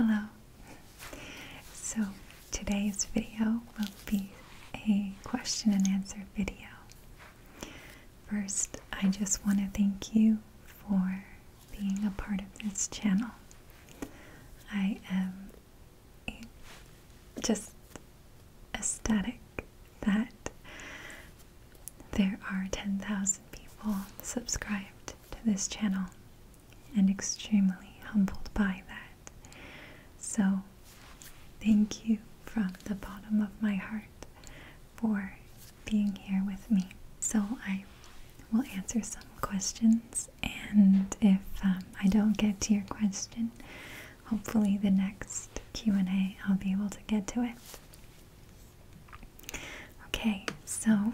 Hello. So today's video will be a question and answer video. First, I just want to thank you for being a part of this channel. I am just ecstatic that there are 10,000 people subscribed to this channel and extremely humbled by that. So thank you from the bottom of my heart for being here with me. So I will answer some questions, and if I don't get to your question, hopefully the next Q&A I'll be able to get to it. Okay, so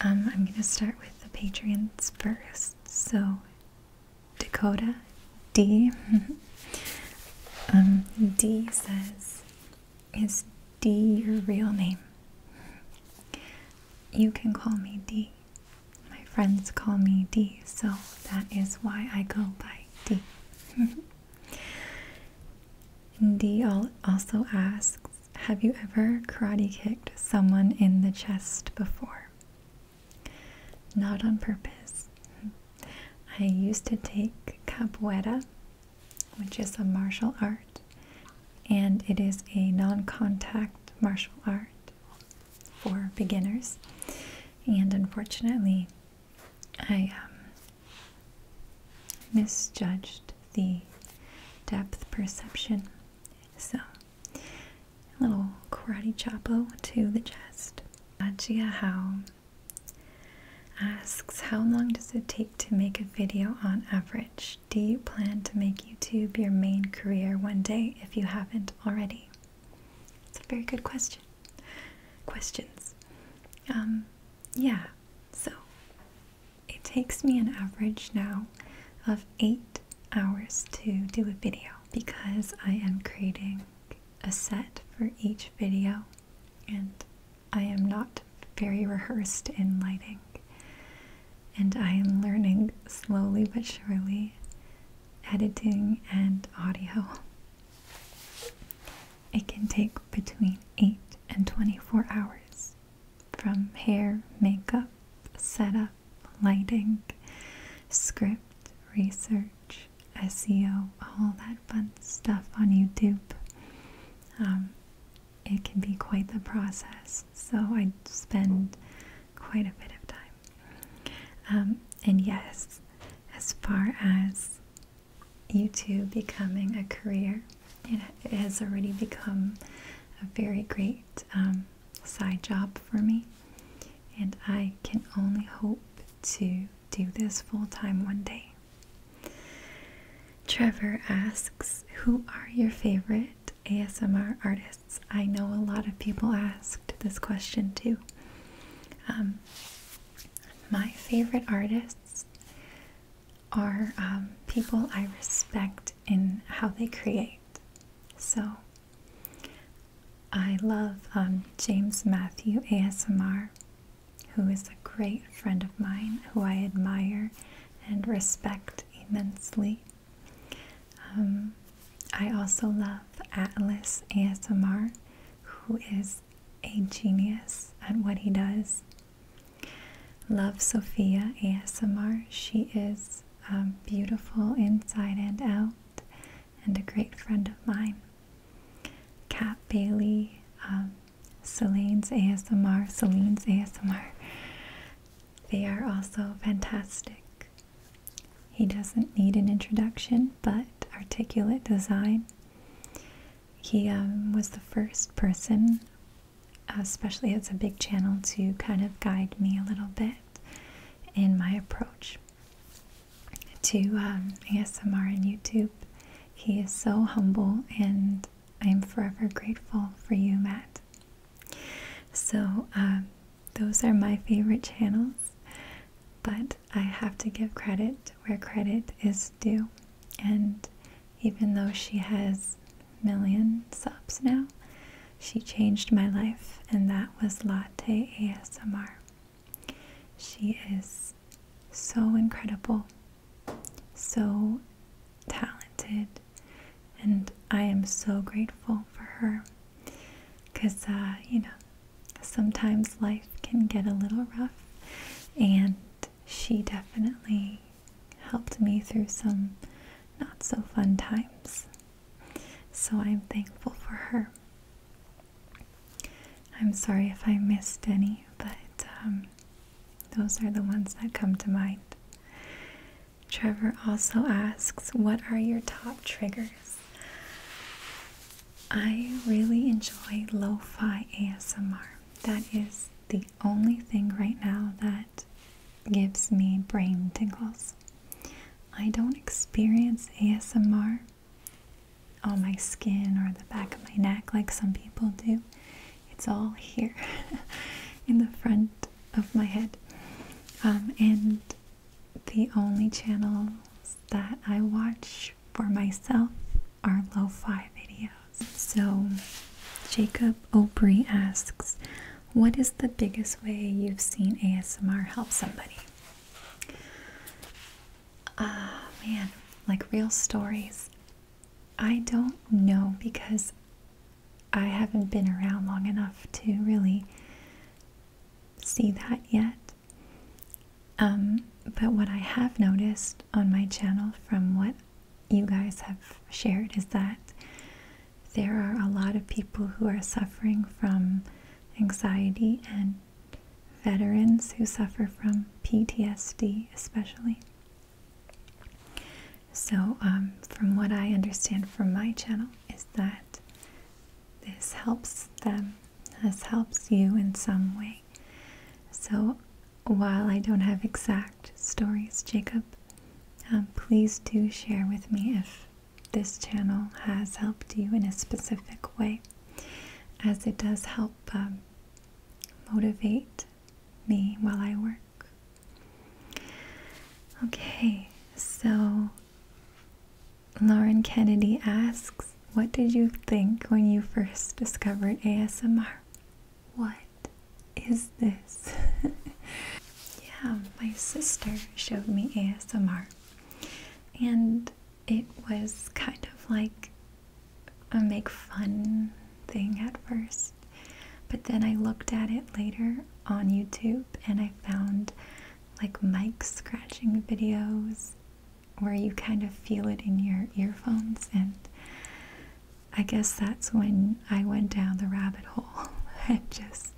I'm going to start with the Patreons first. So Dakota Dee Dee says, is Dee your real name? You can call me Dee. My friends call me Dee, so that is why I go by Dee. Dee also asks, have you ever karate kicked someone in the chest before? Not on purpose. I used to take capoeira, which is a martial art, and it is a non-contact martial art for beginners. And unfortunately, I misjudged the depth perception. So, a little karate choppo to the chest. Jiahao asks, how long does it take to make a video on average? Do you plan to make YouTube your main career one day if you haven't already? It's a very good question. Questions. Yeah, so it takes me an average now of 8 hours to do a video because I am creating a set for each video and I am not very rehearsed in lighting. And I am learning slowly but surely editing and audio. It can take between 8 and 24 hours from hair, makeup, setup, lighting, script, research, SEO, all that fun stuff on YouTube. It can be quite the process, so I spend quite a bit of time. And yes, as far as YouTube becoming a career, it has already become a very great side job for me, and I can only hope to do this full-time one day. Trevor asks, who are your favorite ASMR artists? I know a lot of people asked this question too. My favorite artists are people I respect in how they create. So I love James Matthew ASMR, who is a great friend of mine, who I admire and respect immensely. I also love Atlas ASMR, who is a genius at what he does. Love Sophia ASMR. She is beautiful inside and out and a great friend of mine. Kat Bailey, Celine's ASMR. They are also fantastic. He doesn't need an introduction, but articulate design. He was the first person, especially as a big channel, to kind of guide me a little bit in my approach to ASMR and YouTube. He is so humble, and I am forever grateful for you, Matt. So those are my favorite channels, but I have to give credit where credit is due. And even though she has million subs now, she changed my life, and that was Latte ASMR. She is so incredible, so talented, did, and I am so grateful for her, because you know, sometimes life can get a little rough, and she definitely helped me through some not so fun times. So I'm thankful for her. I'm sorry if I missed any, but those are the ones that come to mind. Trevor also asks, what are your top triggers? I really enjoy lo-fi ASMR. That is the only thing right now that gives me brain tingles. I don't experience ASMR on my skin or the back of my neck like some people do. It's all here in the front of my head. And the only channels that I watch for myself are lo-fi videos. So Jacob O'Brien asks, what is the biggest way you've seen ASMR help somebody? Man, like real stories. I don't know, because I haven't been around long enough to really see that yet. But what I have noticed on my channel from what you guys have shared is that there are a lot of people who are suffering from anxiety, and veterans who suffer from PTSD especially. So from what I understand from my channel is that this helps them, this helps you in some way. So while I don't have exact stories, Jacob, please do share with me if this channel has helped you in a specific way, as it does help motivate me while I work. Okay, so Lauren Kennedy asks, what did you think when you first discovered ASMR? What is this? Yeah, my sister showed me ASMR, and it was kind of like a make fun thing at first, but then I looked at it later on YouTube and I found like mic scratching videos where you kind of feel it in your earphones, and I guess that's when I went down the rabbit hole and just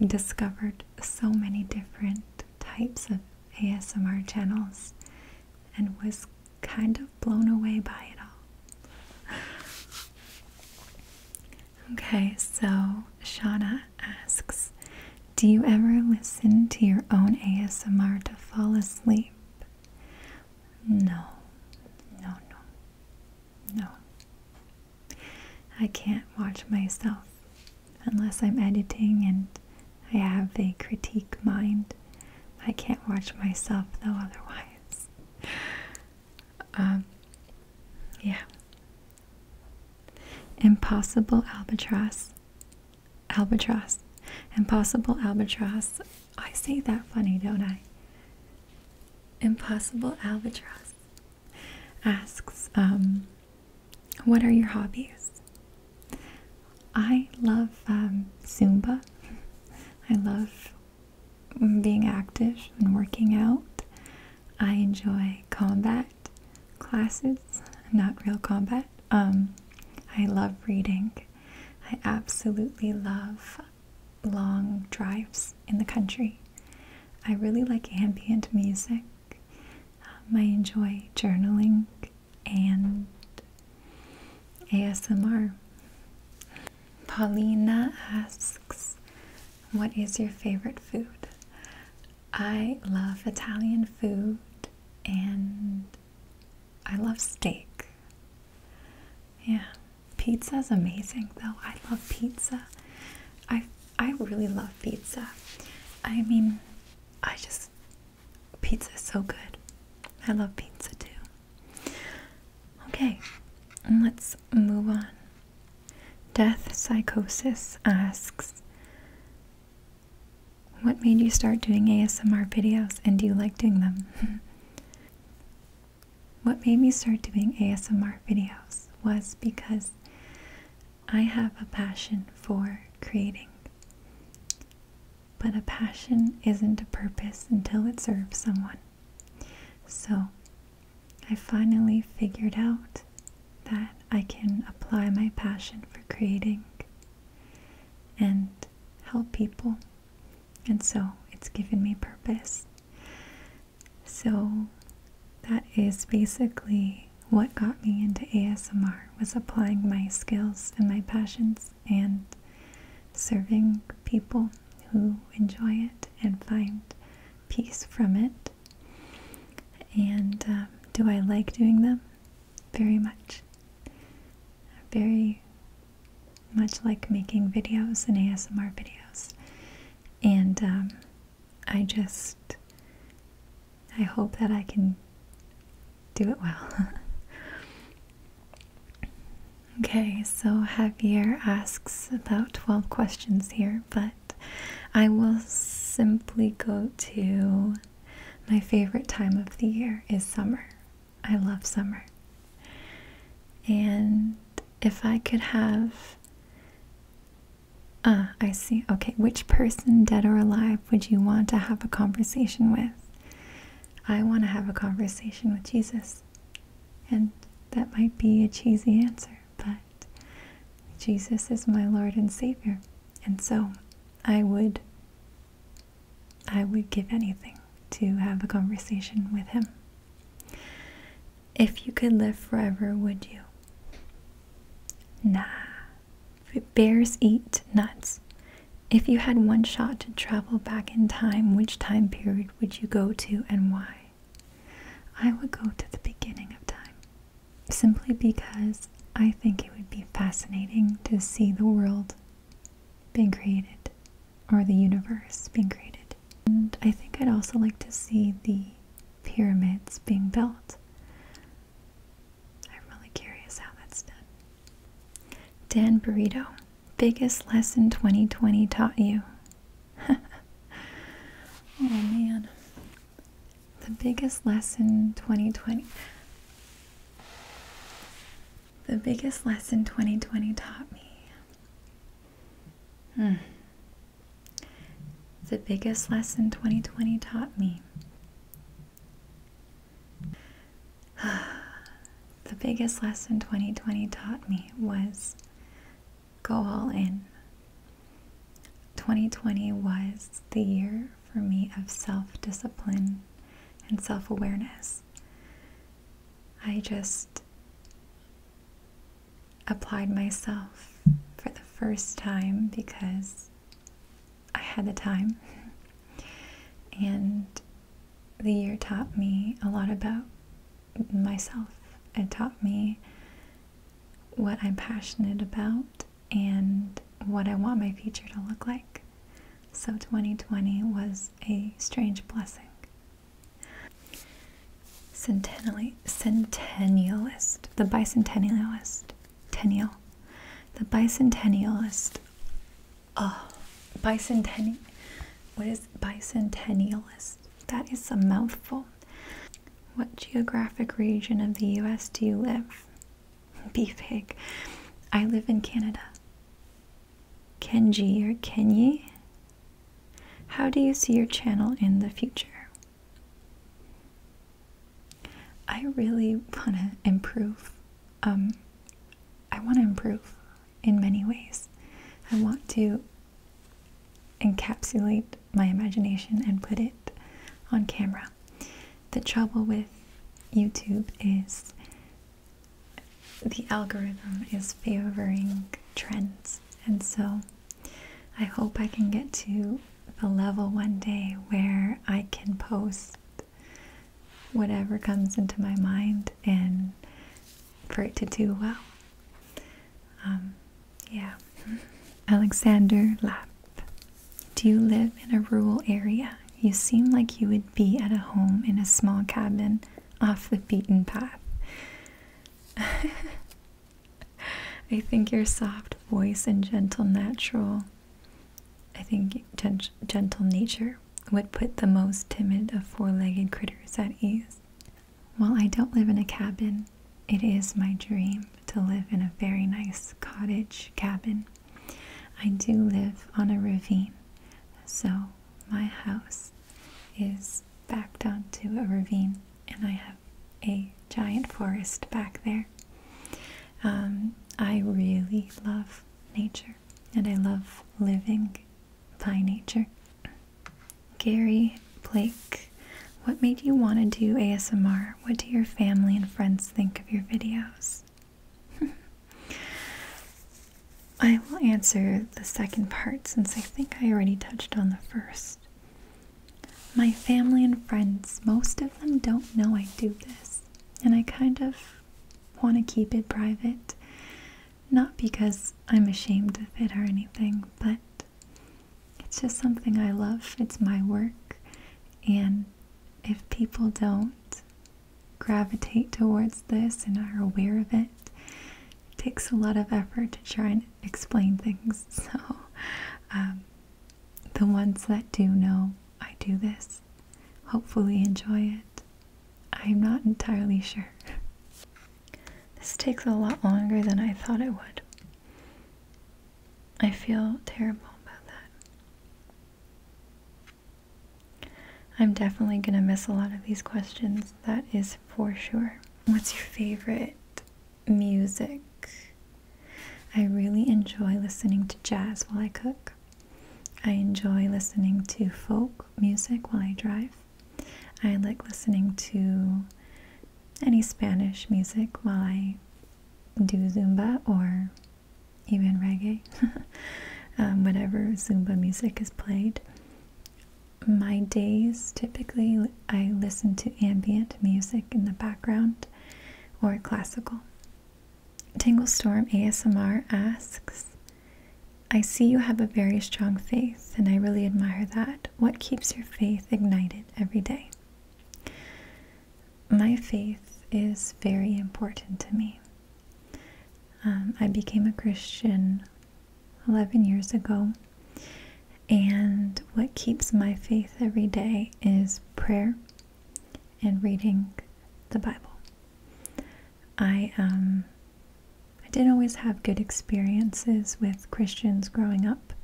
discovered so many different types of ASMR channels and was kind of blown away by it all. Okay, so Shauna asks, do you ever listen to your own ASMR to fall asleep? No. I can't watch myself unless I'm editing and I have a critique mind. I can't watch myself though otherwise. Yeah. Impossible Albatross. Impossible Albatross. I say that funny, don't I? Impossible Albatross asks, what are your hobbies? I love Zumba. I love being active and working out. I enjoy combat classes, not real combat. I love reading. I absolutely love long drives in the country. I really like ambient music. I enjoy journaling and ASMR. Paulina asks, what is your favorite food? I love Italian food and I love steak. Yeah, pizza's amazing though. I love pizza. I really love pizza. I mean, pizza is so good. I love pizza too. Okay, let's move on. Death Psychosis asks, what made you start doing ASMR videos and do you like doing them? what made me start doing ASMR videos was because I have a passion for creating. But a passion isn't a purpose until it serves someone. So I finally figured out that I can apply my passion for creating and help people. And so it's given me purpose. So that is basically what got me into ASMR, was applying my skills and my passions and serving people who enjoy it and find peace from it. And do I like doing them? Very much. Very much like making videos and ASMR videos. And I hope that I can do it well. Okay, so Javier asks about 12 questions here, but I will simply go to my favorite time of the year is summer. I love summer. And if I could have, I see, okay, which person, dead or alive, would you want to have a conversation with? I want to have a conversation with Jesus. And that might be a cheesy answer, but Jesus is my Lord and Savior. And so I would give anything to have a conversation with him. If you could live forever, would you? Nah. Bears eat nuts. If you had one shot to travel back in time, which time period would you go to and why? I would go to the beginning of time, simply because I think it would be fascinating to see the world being created, or the universe being created. And I think I'd also like to see the pyramids being built. I'm really curious how that's done. Dan Burrito, biggest lesson 2020 taught you? Oh man. The biggest lesson 2020. The biggest lesson 2020 taught me. The biggest lesson 2020 taught me. The biggest lesson 2020 taught me was go all in. 2020 was the year for me of self-discipline and self-awareness. I just applied myself for the first time because I had the time. And the year taught me a lot about myself. It taught me what I'm passionate about and what I want my future to look like. So 2020 was a strange blessing. Centennialist, the bicentennialist, the bicentennialist. Oh, what is bicentennialist? That is a mouthful. What geographic region of the US do you live? Be big. I live in Canada. Kenji or Kenyi? How do you see your channel in the future? I really want to improve. I want to improve in many ways. I want to encapsulate my imagination and put it on camera. The trouble with YouTube is the algorithm is favoring trends, and so I hope I can get to the level one day where I can post whatever comes into my mind and for it to do well. Yeah. Alexander Lapp, do you live in a rural area? You seem like you would be at a home in a small cabin off the beaten path. I think your soft voice and gentle nature would put the most timid of four-legged critters at ease. while I don't live in a cabin, it is my dream to live in a very nice cottage cabin. I do live on a ravine, so my house is backed onto a ravine, and I have a giant forest back there. I really love nature, and I love living by nature. Gary Blake, what made you want to do ASMR? What do your family and friends think of your videos? I will answer the second part since I think I already touched on the first. My family and friends, most of them don't know I do this, and I kind of want to keep it private. Not because I'm ashamed of it or anything, but it's just something I love. It's my work, and if people don't gravitate towards this and are aware of it, it takes a lot of effort to try and explain things. So the ones that do know I do this hopefully enjoy it. I'm not entirely sure. This takes a lot longer than I thought it would. I feel terrible about that. I'm definitely gonna miss a lot of these questions, that is for sure. What's your favorite music? I really enjoy listening to jazz while I cook. I enjoy listening to folk music while I drive. I like listening to any Spanish music while I do Zumba or even reggae, whatever Zumba music is played. My days, typically I listen to ambient music in the background or classical. TinglestormASMR asks, I see you have a very strong faith, and I really admire that. What keeps your faith ignited every day? My faith is very important to me. I became a Christian 11 years ago, and what keeps my faith every day is prayer and reading the Bible. I didn't always have good experiences with Christians growing up,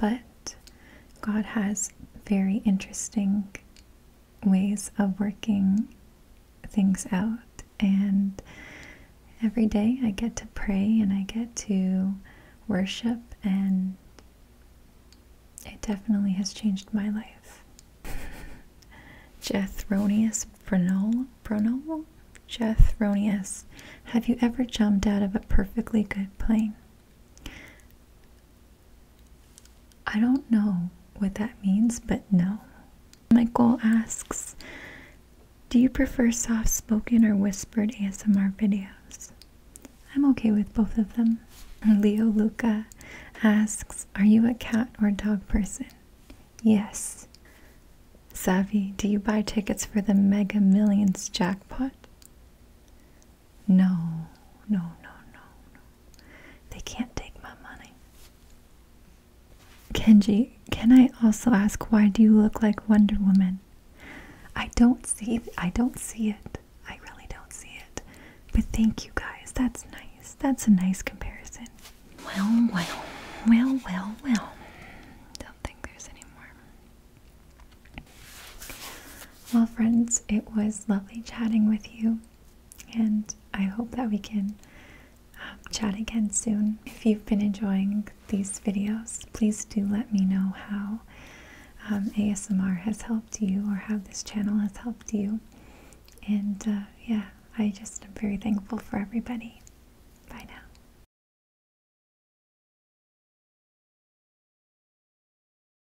but God has very interesting ways of working things out, and every day I get to pray and I get to worship, and it definitely has changed my life. Jethronius Bruno? Jethronius, have you ever jumped out of a perfectly good plane? I don't know what that means, but no. Michael asks, do you prefer soft-spoken or whispered ASMR videos? I'm okay with both of them. Leo Luca asks, are you a cat or dog person? Yes. Savi, do you buy tickets for the Mega Millions jackpot? No. They can't take my money. Kenji, can I also ask, why do you look like Wonder Woman? I don't see it. I really don't see it. But thank you guys. That's nice. That's a nice comparison. Well. Don't think there's any more. Well, friends, it was lovely chatting with you, and I hope that we can chat again soon. If you've been enjoying these videos, please do let me know how ASMR has helped you, or how this channel has helped you. And yeah, I just am very thankful for everybody.